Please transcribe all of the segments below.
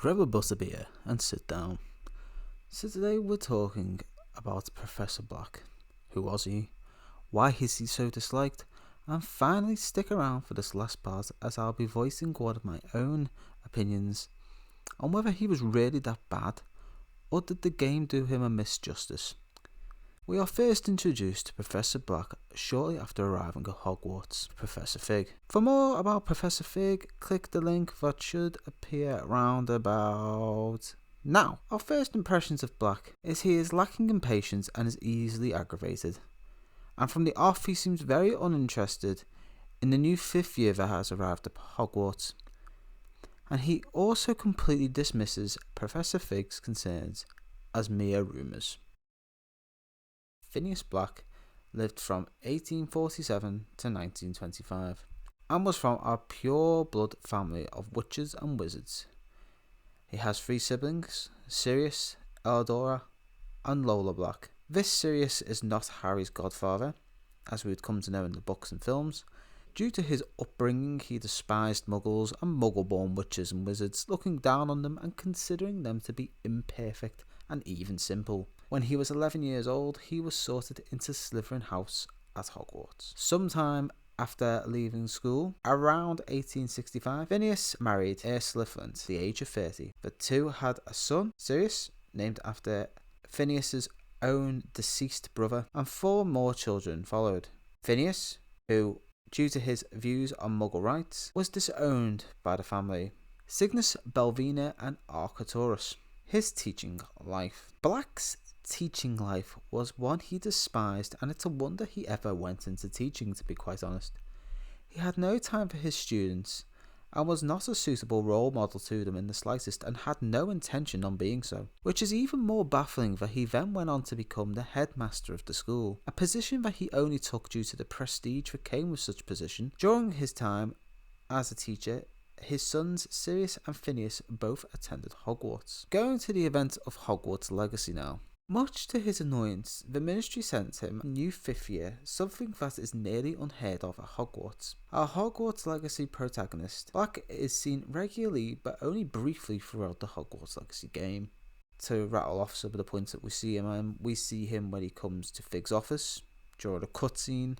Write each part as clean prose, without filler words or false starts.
Grab a butterbeer and sit down. So today we're talking about Professor Black. Who was he? Why is he so disliked? And finally stick around for this last part as I'll be voicing one of my own opinions on whether he was really that bad or did the game do him a misjustice. We are first introduced to Professor Black shortly after arriving at Hogwarts, Professor Fig. For more about Professor Fig, click the link that should appear round about now. Our first impressions of Black is he is lacking in patience and is easily aggravated. And from the off he seems very uninterested in the new 5th year that has arrived at Hogwarts. And he also completely dismisses Professor Fig's concerns as mere rumours. Phineas Black lived from 1847 to 1925 and was from a pure-blood family of witches and wizards. He has 3 siblings, Sirius, Eldora and Lola Black. This Sirius is not Harry's godfather, as we would come to know in the books and films. Due to his upbringing, he despised muggles and muggle-born witches and wizards, looking down on them and considering them to be imperfect and even simple. When he was 11 years old, he was sorted into Slytherin House at Hogwarts. Sometime after leaving school, around 1865, Phineas married Ursula Flint at the age of 30. The two had a son, Sirius, named after Phineas's own deceased brother, and 4 more children followed. Phineas, who, due to his views on Muggle rights, was disowned by the family. Cygnus, Belvina and Arcturus. His teaching life. Black's teaching life was one he despised, and it's a wonder he ever went into teaching, to be quite honest. He had no time for his students and was not a suitable role model to them in the slightest, and had no intention on being so, which is even more baffling that he then went on to become the headmaster of the school, a position that he only took due to the prestige that came with such position. During his time as a teacher, his sons Sirius and Phineas both attended Hogwarts. Going to the event of Hogwarts Legacy now. Much to his annoyance, the Ministry sent him a new 5th year, something that is nearly unheard of at Hogwarts. Our Hogwarts Legacy protagonist, Black, is seen regularly but only briefly throughout the Hogwarts Legacy game. To rattle off some of the points that we see him in, we see him when he comes to Fig's office, during a cutscene.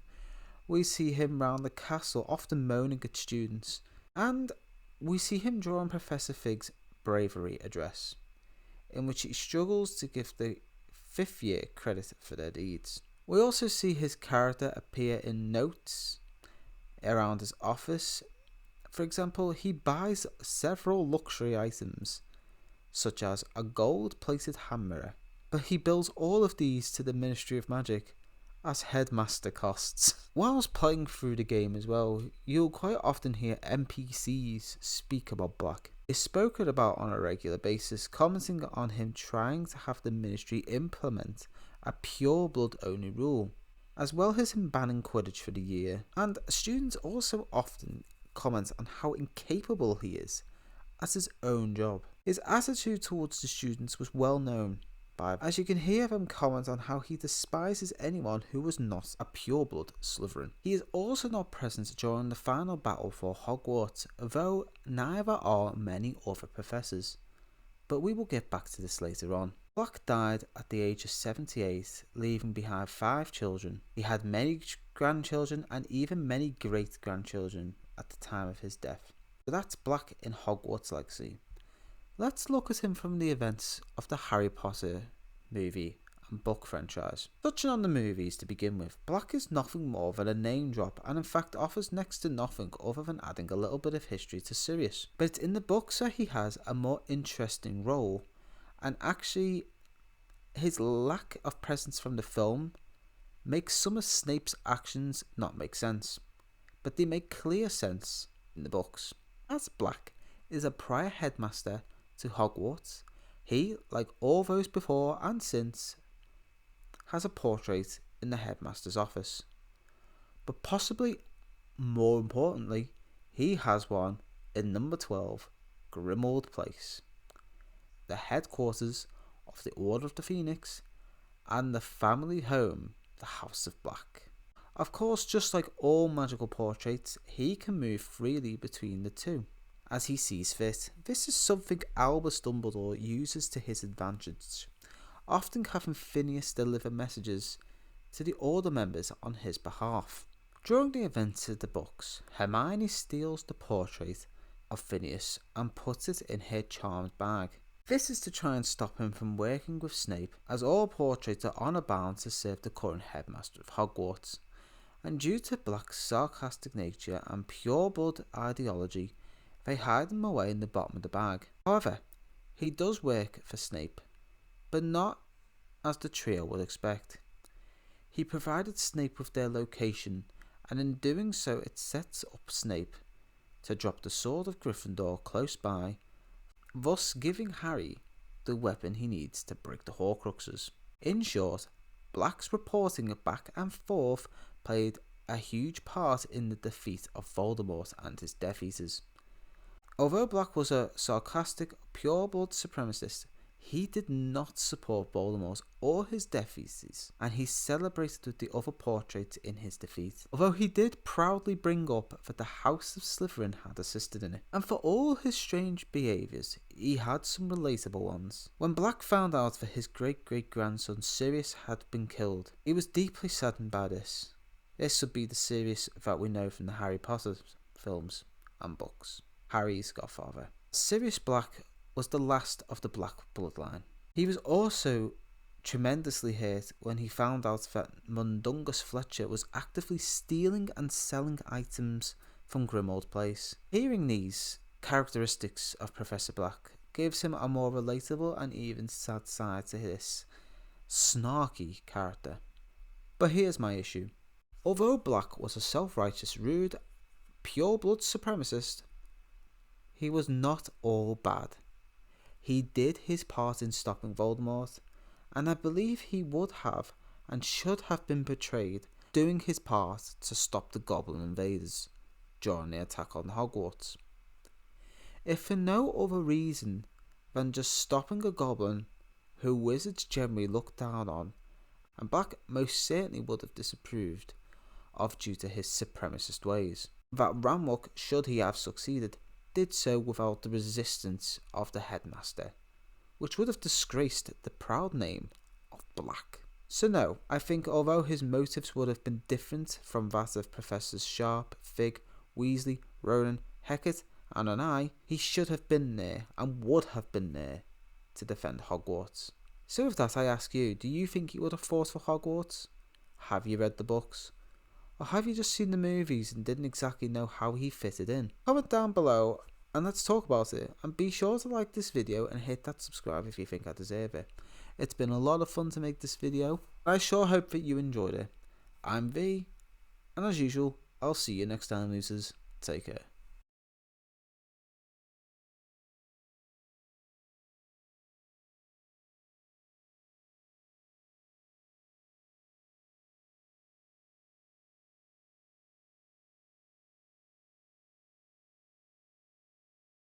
We see him round the castle, often moaning at students, and we see him during Professor Fig's bravery address, in which he struggles to give the 5th year credit for their deeds. We also see his character appear in notes around his office. For example, he buys several luxury items, such as a gold-plated hand mirror, but he bills all of these to the Ministry of Magic as headmaster costs. Whilst playing through the game as well, you'll quite often hear NPCs speak about Black. Is spoken about on a regular basis, commenting on him trying to have the Ministry implement a pure blood only rule, as well as him banning Quidditch for the year. And students also often comment on how incapable he is at his own job. His attitude towards the students was well known, as you can hear them comment on how he despises anyone who was not a pureblood Slytherin. He is also not present during the final battle for Hogwarts, though neither are many other professors, but we will get back to this later on. Black died at the age of 78, leaving behind 5 children. He had many grandchildren and even many great-grandchildren at the time of his death. So that's Black in Hogwarts Legacy. Let's look at him from the events of the Harry Potter movie and book franchise. Touching on the movies to begin with, Black is nothing more than a name drop, and in fact offers next to nothing other than adding a little bit of history to Sirius. But it's in the books that he has a more interesting role, and actually his lack of presence from the film makes some of Snape's actions not make sense, but they make clear sense in the books. As Black is a prior headmaster to Hogwarts, he, like all those before and since, has a portrait in the headmaster's office. But possibly more importantly, he has one in number 12, Grimmauld Place, the headquarters of the Order of the Phoenix and the family home, the House of Black. Of course, just like all magical portraits, he can move freely between the two, as he sees fit. This is something Albus Dumbledore uses to his advantage, often having Phineas deliver messages to the Order members on his behalf. During the events of the books, Hermione steals the portrait of Phineas and puts it in her charmed bag. This is to try and stop him from working with Snape, as all portraits are honour bound to serve the current Headmaster of Hogwarts, and due to Black's sarcastic nature and pure-blood ideology, they hide them away in the bottom of the bag. However, he does work for Snape, but not as the trio would expect. He provided Snape with their location, and in doing so it sets up Snape to drop the sword of Gryffindor close by, thus giving Harry the weapon he needs to break the Horcruxes. In short, Black's reporting back and forth played a huge part in the defeat of Voldemort and his Death Eaters. Although Black was a sarcastic, pure-blood supremacist, he did not support Voldemort or his Death Eaters, and he celebrated with the other portraits in his defeat. Although he did proudly bring up that the House of Slytherin had assisted in it, and for all his strange behaviours, he had some relatable ones. When Black found out that his great-great-grandson Sirius had been killed, he was deeply saddened by this. This would be the Sirius that we know from the Harry Potter films and books, Harry's godfather. Sirius Black was the last of the Black bloodline. He was also tremendously hurt when he found out that Mundungus Fletcher was actively stealing and selling items from Grimmauld Place. Hearing these characteristics of Professor Black gives him a more relatable and even sad side to this snarky character. But here's my issue. Although Black was a self-righteous, rude, pure-blood supremacist, he was not all bad. He did his part in stopping Voldemort, and I believe he would have and should have been portrayed doing his part to stop the Goblin invaders during the attack on Hogwarts. If for no other reason than just stopping a goblin who wizards generally look down on, and Black most certainly would have disapproved of due to his supremacist ways. That Ranrock, should he have succeeded, did so without the resistance of the Headmaster, which would have disgraced the proud name of Black. So no, I think although his motives would have been different from that of Professors Sharp, Fig, Weasley, Ronan, Hecat, and I, he should have been there and would have been there to defend Hogwarts. So with that, I ask you, do you think he would have fought for Hogwarts? Have you read the books? Or have you just seen the movies and didn't exactly know how he fitted in? Comment down below and let's talk about it. And be sure to like this video and hit that subscribe if you think I deserve it. It's been a lot of fun to make this video. I sure hope that you enjoyed it. I'm V, and as usual, I'll see you next time, losers. Take care.